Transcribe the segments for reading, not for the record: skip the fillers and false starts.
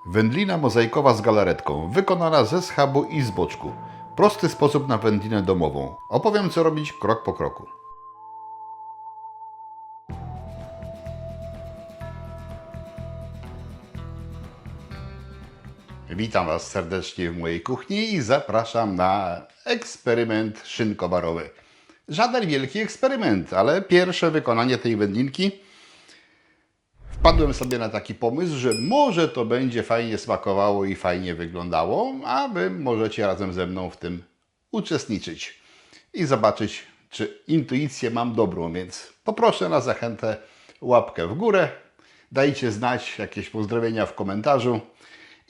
Wędlina mozaikowa z galaretką, wykonana ze schabu i z boczku. Prosty sposób na wędlinę domową. Opowiem, co robić krok po kroku. Witam Was serdecznie w mojej kuchni i zapraszam na eksperyment szynkowarowy. Żaden wielki eksperyment, ale pierwsze wykonanie tej wędlinki. Wpadłem sobie na taki pomysł, że może to będzie fajnie smakowało i fajnie wyglądało, a Wy możecie razem ze mną w tym uczestniczyć i zobaczyć, czy intuicję mam dobrą, więc poproszę na zachętę łapkę w górę, dajcie znać jakieś pozdrowienia w komentarzu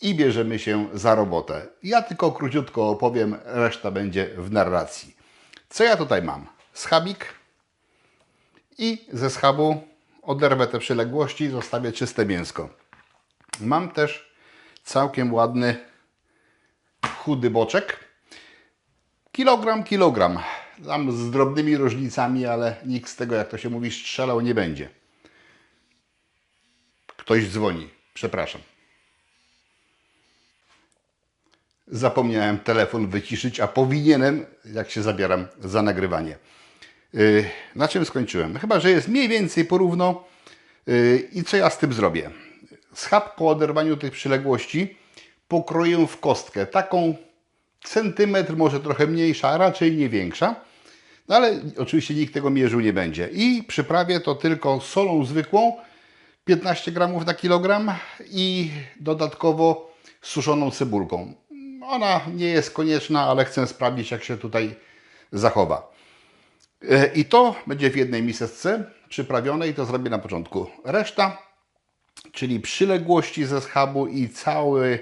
i bierzemy się za robotę. Ja tylko króciutko opowiem, reszta będzie w narracji. Co ja tutaj mam? Schabik i ze schabu oderwę te przyległości i zostawię czyste mięsko. Mam też całkiem ładny, chudy boczek. Kilogram. Tam z drobnymi różnicami, ale nikt z tego, jak to się mówi, strzelał nie będzie. Ktoś dzwoni. Przepraszam. Zapomniałem telefon wyciszyć, a powinienem, jak się zabieram za nagrywanie. Na czym skończyłem? Chyba, że jest mniej więcej porówno. I co ja z tym zrobię? Schab po oderwaniu tych przyległości pokroję w kostkę. Taką centymetr, może trochę mniejsza, a raczej nie większa. No ale oczywiście nikt tego mierzył nie będzie. I przyprawię to tylko solą zwykłą, 15 gramów na kilogram i dodatkowo suszoną cebulką. Ona nie jest konieczna, ale chcę sprawdzić, jak się tutaj zachowa. I to będzie w jednej miseczce przyprawione i to zrobię na początku. Reszta, czyli przyległości ze schabu i cały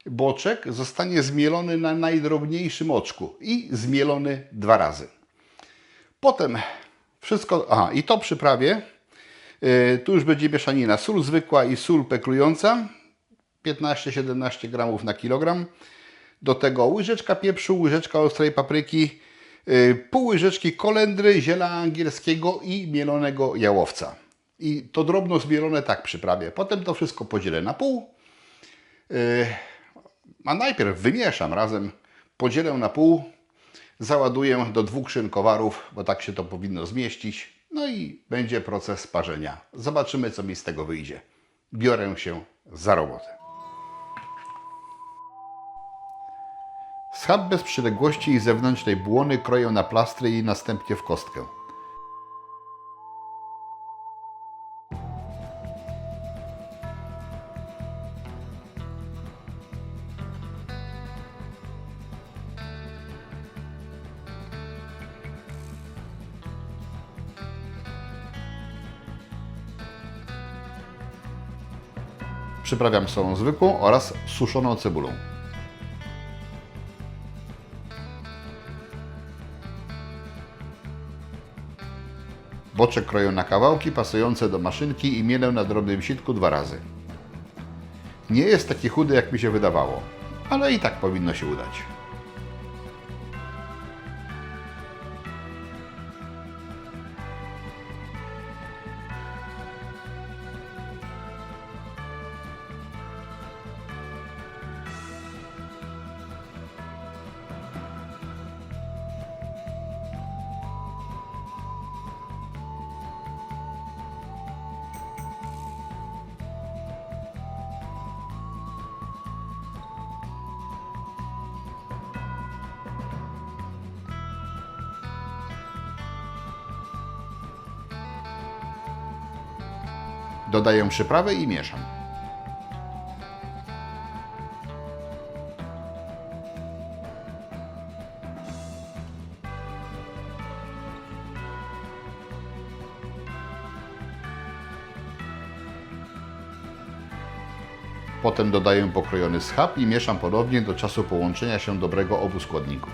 boczek zostanie zmielony na najdrobniejszym oczku i zmielony 2 razy. Potem wszystko, i to przyprawię. Tu już będzie mieszanina sól zwykła i sól peklująca, 15-17 gramów na kilogram. Do tego łyżeczka pieprzu, łyżeczka ostrej papryki, pół łyżeczki kolendry, ziela angielskiego i mielonego jałowca. I to drobno zmielone tak przyprawię. Potem to wszystko podzielę na pół. A najpierw wymieszam razem, podzielę na pół, załaduję do 2 szynkowarów, bo tak się to powinno zmieścić. No i będzie proces parzenia. Zobaczymy, co mi z tego wyjdzie. Biorę się za robotę. Schab bez przyległości i zewnętrznej błony kroję na plastry i następnie w kostkę. Przyprawiam solą zwykłą oraz suszoną cebulą. Boczek kroję na kawałki pasujące do maszynki i mielę na drobnym sitku 2 razy. Nie jest taki chudy, jak mi się wydawało, ale i tak powinno się udać. Dodaję przyprawę i mieszam. Potem dodaję pokrojony schab i mieszam ponownie do czasu połączenia się dobrego obu składników.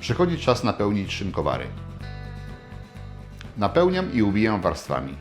Przychodzi czas napełnić szynkowary. Napełniam i ubijam warstwami.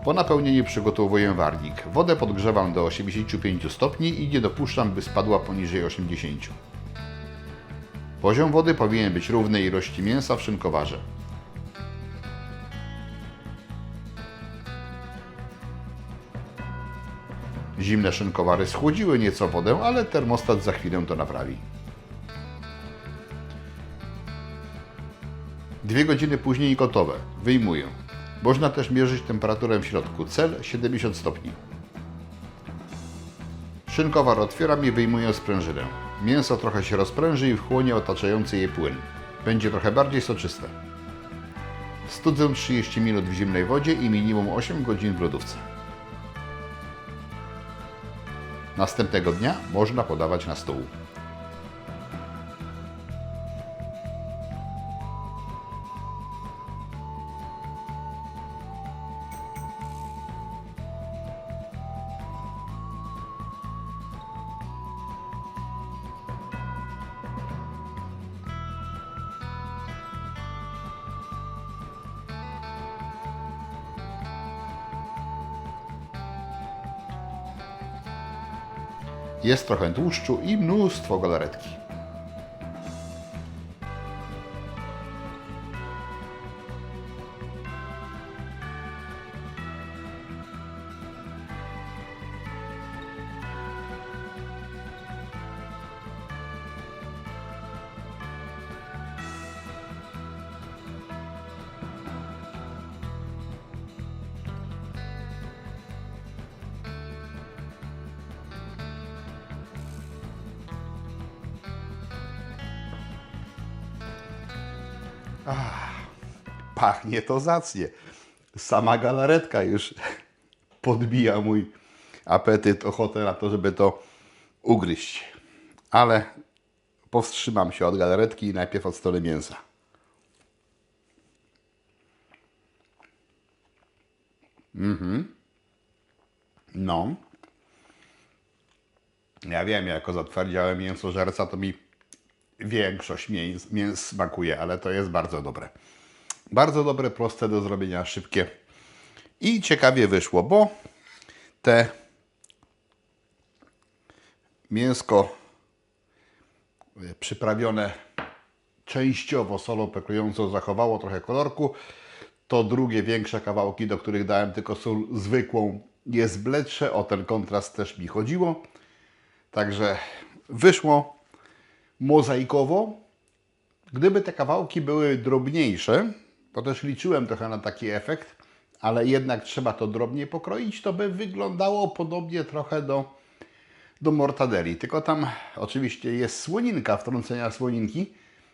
Po napełnieniu przygotowuję warnik. Wodę podgrzewam do 85 stopni i nie dopuszczam, by spadła poniżej 80. Poziom wody powinien być równy ilości mięsa w szynkowarze. Zimne szynkowary schłodziły nieco wodę, ale termostat za chwilę to naprawi. 2 godziny później gotowe. Wyjmuję. Można też mierzyć temperaturę w środku. Cel 70 stopni. Szynkowar otwieram i wyjmuję sprężynę. Mięso trochę się rozpręży i wchłonie otaczający je płyn. Będzie trochę bardziej soczyste. Studzę 30 minut w zimnej wodzie i minimum 8 godzin w lodówce. Następnego dnia można podawać na stół. Jest trochę tłuszczu i mnóstwo galaretki. Pachnie to zacnie. Sama galaretka już podbija mój apetyt, ochotę na to, żeby to ugryźć. Ale powstrzymam się od galaretki i najpierw od stole mięsa. No. Ja wiem, jako zatwardziałe mięsożerca to mi większość mięs smakuje, ale to jest bardzo dobre. Bardzo dobre, proste do zrobienia, szybkie. I ciekawie wyszło, bo te mięsko przyprawione częściowo solą peklującą zachowało trochę kolorku. To drugie, większe kawałki, do których dałem tylko sól zwykłą, jest bledsze. O ten kontrast też mi chodziło. Także wyszło mozaikowo. Gdyby te kawałki były drobniejsze, to też liczyłem trochę na taki efekt, ale jednak trzeba to drobniej pokroić, to by wyglądało podobnie trochę do mortadeli. Tylko tam oczywiście jest słoninka, wtrącenia słoninki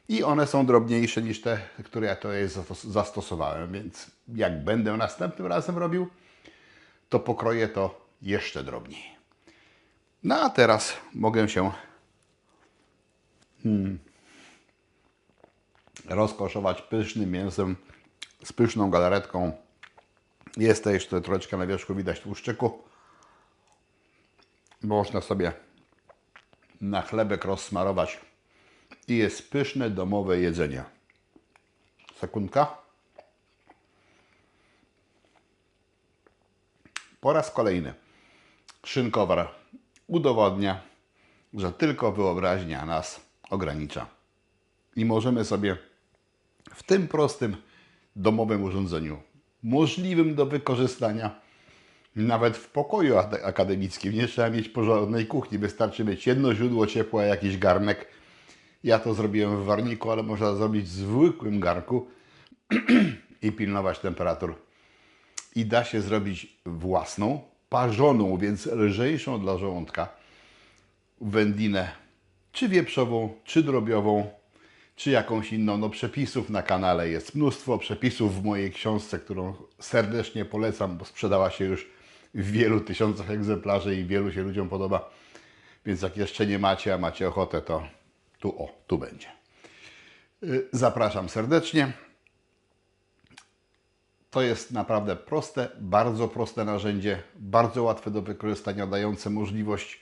i one są drobniejsze niż te, które ja tutaj zastosowałem, więc jak będę następnym razem robił, to pokroję to jeszcze drobniej. No a teraz mogę się rozkoszować pysznym mięsem z pyszną galaretką. Jest to jeszcze troszeczkę na wierzchu widać tłuszczyku. Można sobie na chlebek rozsmarować i jest pyszne domowe jedzenie. Sekundka. Po raz kolejny szynkowar udowodnia, że tylko wyobraźnia nas ogranicza. I możemy sobie w tym prostym domowym urządzeniu, możliwym do wykorzystania nawet w pokoju akademickim, nie trzeba mieć porządnej kuchni, wystarczy mieć jedno źródło ciepła, jakiś garnek. Ja to zrobiłem w warniku, ale można zrobić w zwykłym garnku i pilnować temperatur. I da się zrobić własną, parzoną, więc lżejszą dla żołądka wędlinę, czy wieprzową, czy drobiową, czy jakąś inną. No, przepisów na kanale jest mnóstwo, przepisów w mojej książce, którą serdecznie polecam, bo sprzedała się już w wielu tysiącach egzemplarzy i wielu się ludziom podoba. Więc jak jeszcze nie macie, a macie ochotę, to tu będzie. Zapraszam serdecznie. To jest naprawdę bardzo proste narzędzie, bardzo łatwe do wykorzystania, dające możliwość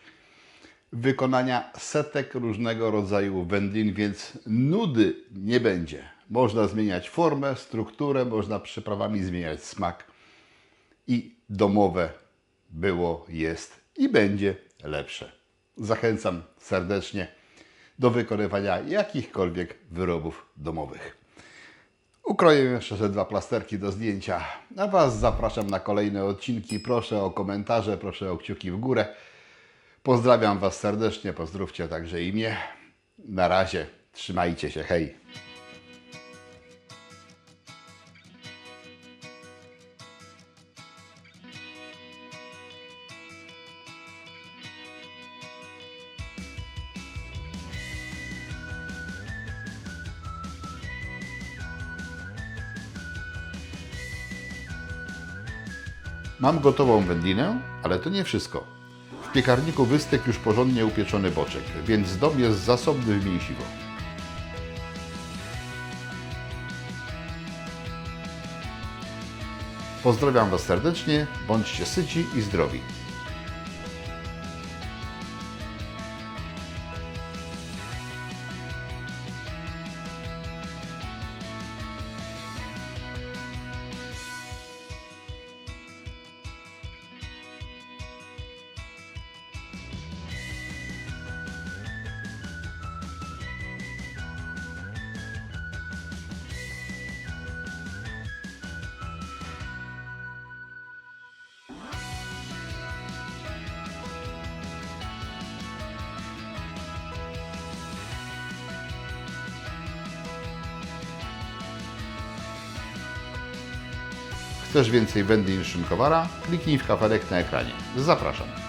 wykonania setek różnego rodzaju wędlin, więc nudy nie będzie. Można zmieniać formę, strukturę, można przyprawami zmieniać smak i domowe było, jest i będzie lepsze. Zachęcam serdecznie do wykonywania jakichkolwiek wyrobów domowych. Ukroję jeszcze te 2 plasterki do zdjęcia, a Was zapraszam na kolejne odcinki. Proszę o komentarze, proszę o kciuki w górę. Pozdrawiam Was serdecznie, pozdrówcie także i mnie. Na razie, trzymajcie się, hej! Mam gotową wędlinę, ale to nie wszystko. W piekarniku wystygł już porządnie upieczony boczek, więc dom jest zasobny w mięsiwo. Pozdrawiam Was serdecznie, bądźcie syci i zdrowi. Chcesz więcej wędlin szynkowara? Kliknij w kafelek na ekranie. Zapraszam.